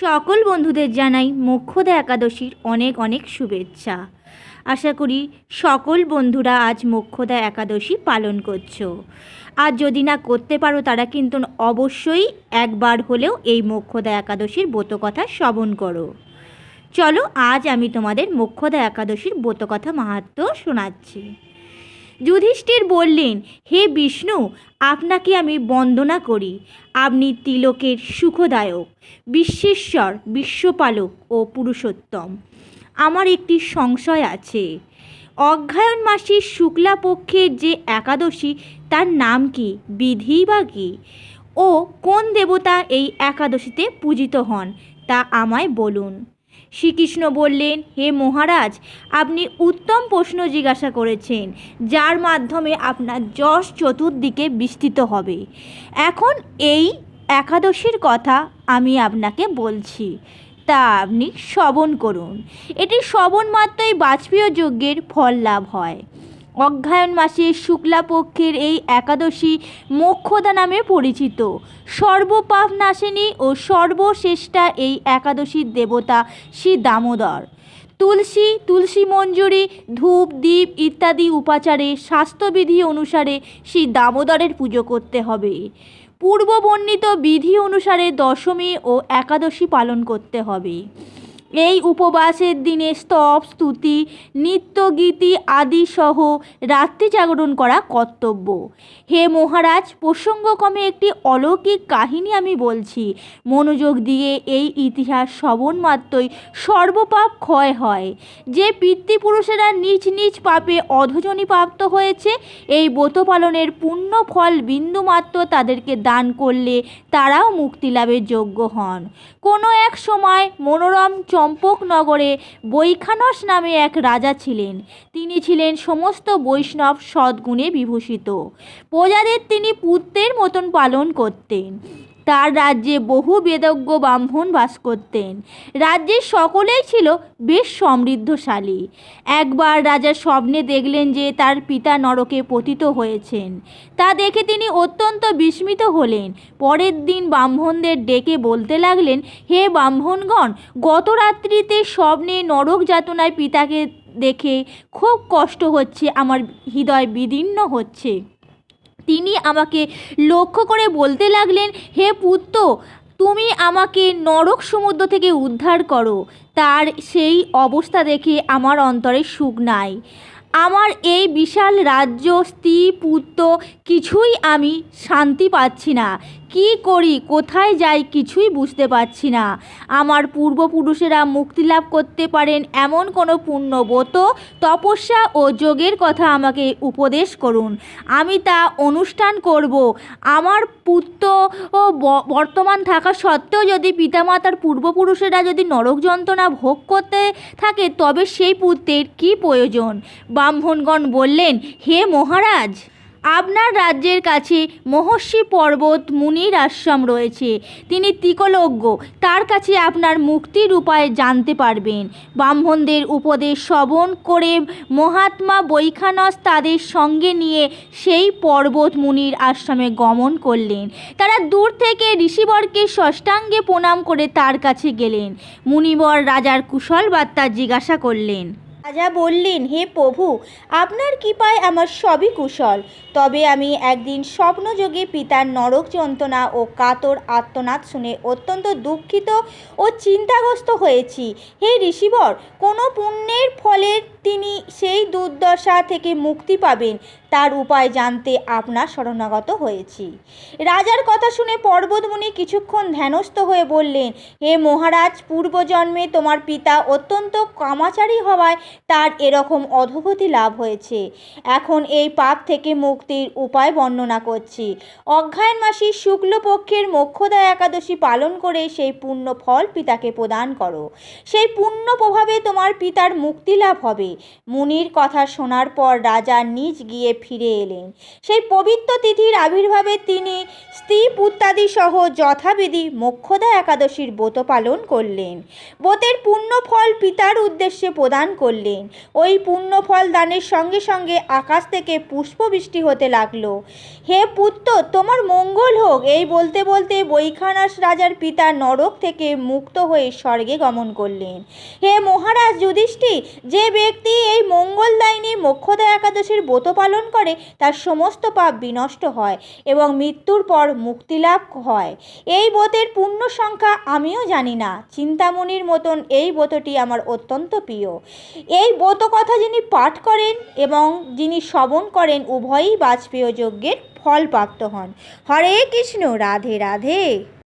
সকল বন্ধুদের জানাই মোক্ষদা একাদশীর অনেক অনেক শুভেচ্ছা। আশা করি সকল বন্ধুরা আজ মোক্ষদা একাদশী পালন করছো। আর যদি না করতে পারো তারা কিন্তু অবশ্যই একবার হলেও এই মোক্ষদা একাদশীর ব্রতকথা শ্রবণ করো। চলো আজ আমি তোমাদের মোক্ষদা একাদশীর ব্রতকথা মাহাত্ম্য শোনাচ্ছি। যুধিষ্ঠির বললেন, হে বিষ্ণু, আপনাকে আমি বন্দনা করি। আপনি তিলকের সুখদায়ক, বিশ্বেশ্বর, বিশ্বপালক ও পুরুষোত্তম। আমার একটি সংশয় আছে। অগ্রহায়ণ মাসের শুক্লা পক্ষের যে একাদশী, তার নাম কি, বিধি বা কী, ও কোন দেবতা এই একাদশীতে পূজিত হন তা আমায় বলুন। শ্রীকৃষ্ণ বললেন, হে মহারাজ, আপনি উত্তম প্রশ্ন জিজ্ঞাসা করেছেন, যার মাধ্যমে আপনার যশ চতুর্দিকে বিস্তৃত হবে। এখন এই একাদশীর কথা আমি আপনাকে বলছি, তা আপনি শ্রবণ করুন। এটি শ্রবণ মাত্রই বাজপেয় যজ্ঞের ফল লাভ হয়। অগ্রহায়ণ মাসের শুক্লাপক্ষের এই একাদশী মোক্ষদা নামে পরিচিত। সর্বপাপ নাশিনী ও সর্বশ্রেষ্ঠা এই একাদশীর দেবতা শ্রী দামোদর। তুলসী মঞ্জুরি, ধূপ, দীপ ইত্যাদি উপাচারে স্বাস্থ্যবিধি অনুসারে শ্রী দামোদরের পুজো করতে হবে। পূর্ববর্ণিত বিধি অনুসারে দশমী ও একাদশী পালন করতে হবে। এই উপবাসের দিনে স্তব, স্তুতি, নৃত্যগীতি আদি সহ রাত্রি জাগরণ করা কর্তব্য। হে মহারাজ, প্রসঙ্গক্রমে একটি অলৌকিক কাহিনী আমি বলছি। মনোযোগ দিয়ে এই ইতিহাস শ্রবণ মাত্রই সর্বপাপ ক্ষয় হয়। যে পিতৃপুরুষেরা নিজ নিজ পাপে অধোজনি প্রাপ্ত হয়েছে, এই ব্রত পালনের পুণ্য ফল বিন্দুমাত্র তাদেরকে দান করলে তারাও মুক্তি লাভের যোগ্য হন। কোনো এক সময় মনোরম চম্পকনগরে বৈখানস নামে এক রাজা ছিলেন। তিনি ছিলেন সমস্ত বৈষ্ণব সদ্গুণে বিভূষিত। প্রজাদের তিনি পুত্রের মতন পালন করতেন। তার রাজ্যে বহু বেদজ্ঞ ব্রাহ্মণ বাস করতেন। রাজ্যের সকলেই ছিল বেশ সমৃদ্ধশালী। একবার রাজা স্বপ্নে দেখলেন যে তার পিতা নরকে পতিত হয়েছেন। তা দেখে তিনি অত্যন্ত বিস্মিত হলেন। পরের দিন ব্রাহ্মণদের ডেকে বলতে লাগলেন, হে ব্রাহ্মণগণ, গত রাত্রিতে স্বপ্নে নরক যাতনায় পিতাকে দেখে খুব কষ্ট হচ্ছে, আমার হৃদয় বিদীর্ণ হচ্ছে। তিনি আমাকে লক্ষ্য করে বলতে লাগলেন, হে পুত্র, তুমি আমাকে নরক সমুদ্র থেকে উদ্ধার করো। তার সেই অবস্থা দেখে আমার অন্তরে সুখ নাই। আমার এই বিশাল রাজ্য, স্ত্রী, পুত্র, কিছুই আমি শান্তি পাচ্ছি না। কি করি, কোথায় যাই, কিছুই বুঝতে পারছি না। আমার পূর্বপুরুষেরা মুক্তি লাভ করতে পারেন এমন কোনো পুণ্যব্রত, তপস্যা ও যোগের কথা আমাকে উপদেশ করুন। আমি তা অনুষ্ঠান করব। আমার পুত্র ও বর্তমান থাকা সত্ত্বেও যদি পিতামাতার পূর্বপুরুষেরা যদি নরক যন্ত্রণা ভোগ করতে থাকে, তবে সেই পুত্রের কী প্রয়োজন? ব্রাহ্মণগণ বললেন, হে মহারাজ, আপনার রাজ্যের কাছে মহর্ষি পর্বত মুনির আশ্রম রয়েছে। তিনি ত্রিকলজ্ঞ, তার কাছে আপনার মুক্তির উপায় জানতে পারবেন। ব্রাহ্মণদের উপদেশ শ্রবণ করে মহাত্মা বৈখানস তাদের সঙ্গে নিয়ে সেই পর্বত মুনির আশ্রমে গমন করলেন। তারা দূর থেকে ঋষিবরকে ষষ্ঠাঙ্গে প্রণাম করে তার কাছে গেলেন। মুনিবর রাজার কুশল বার্তা জিজ্ঞাসা করলেন। রাজা বললেন, হে প্রভু, আপনার কৃপায় আমার সবই কুশল। তবে আমি একদিন স্বপ্নযোগে পিতার নরক যন্ত্রণা ও কাতর আর্তনাদ শুনে অত্যন্ত দুঃখিত ও চিন্তাগ্রস্ত হয়েছি। হে ঋষিবর, কোনো পুণ্যের ফলে তিনি সেই দুর্দশা থেকে মুক্তি পাবেন, তার উপায় জানতে আপনার শরণাগত হয়েছি। রাজার কথা শুনে পর্বতমুনি কিছুক্ষণ ধ্যানস্থ হয়ে বললেন, হে মহারাজ, পূর্বজন্মে তোমার পিতা অত্যন্ত কামাচারী হওয়ায় তার এরকম অধোগতি লাভ হয়েছে। এখন এই পাপ থেকে মুক্তির উপায় বর্ণনা করছি। অগ্রহায়ণ মাসের শুক্লপক্ষের মোক্ষদা একাদশী পালন করে সেই পুণ্য ফল পিতাকে প্রদান করো। সেই পুণ্য প্রভাবে তোমার পিতার মুক্তি লাভ হবে। মুনির কথা শোনার পর রাজা নিজ গিয়ে ফিরে এলেন। সেই পবিত্র তিথির আবির্ভাবে তিনি স্ত্রী পুত্রাদি সহ যথাবিধি মোক্ষদা একাদশীর ব্রত পালন করলেন। ব্রতের পুণ্য ফল পিতার উদ্দেশ্যে প্রদান করলেন। ওই পুণ্য ফল দানের সঙ্গে সঙ্গে আকাশ থেকে পুষ্পবৃষ্টি হতে লাগলো। হে পুত্র, তোমার মঙ্গল হোক, এই বলতে বলতে বৈখানস রাজার পিতা নরক থেকে মুক্ত হয়ে স্বর্গে গমন করলেন। হে মহারাজ যুধিষ্ঠির, যে ব্যক্তি এই মঙ্গলদায়িনী মোক্ষদা একাদশীর ব্রত পালন করে তার সমস্ত পাপ বিনষ্ট হয় এবং মৃত্যুর পর মুক্তিলাভ হয়। এই ব্রতের পূর্ণ সংখ্যা আমিও জানি না। চিন্তামণির মতন এই ব্রতটি আমার অত্যন্ত প্রিয়। এই ব্রত কথা যিনি পাঠ করেন এবং যিনি শ্রবণ করেন উভয়ই বাজপেয় যজ্ঞের ফল প্রাপ্ত হন। হরে কৃষ্ণ, রাধে রাধে।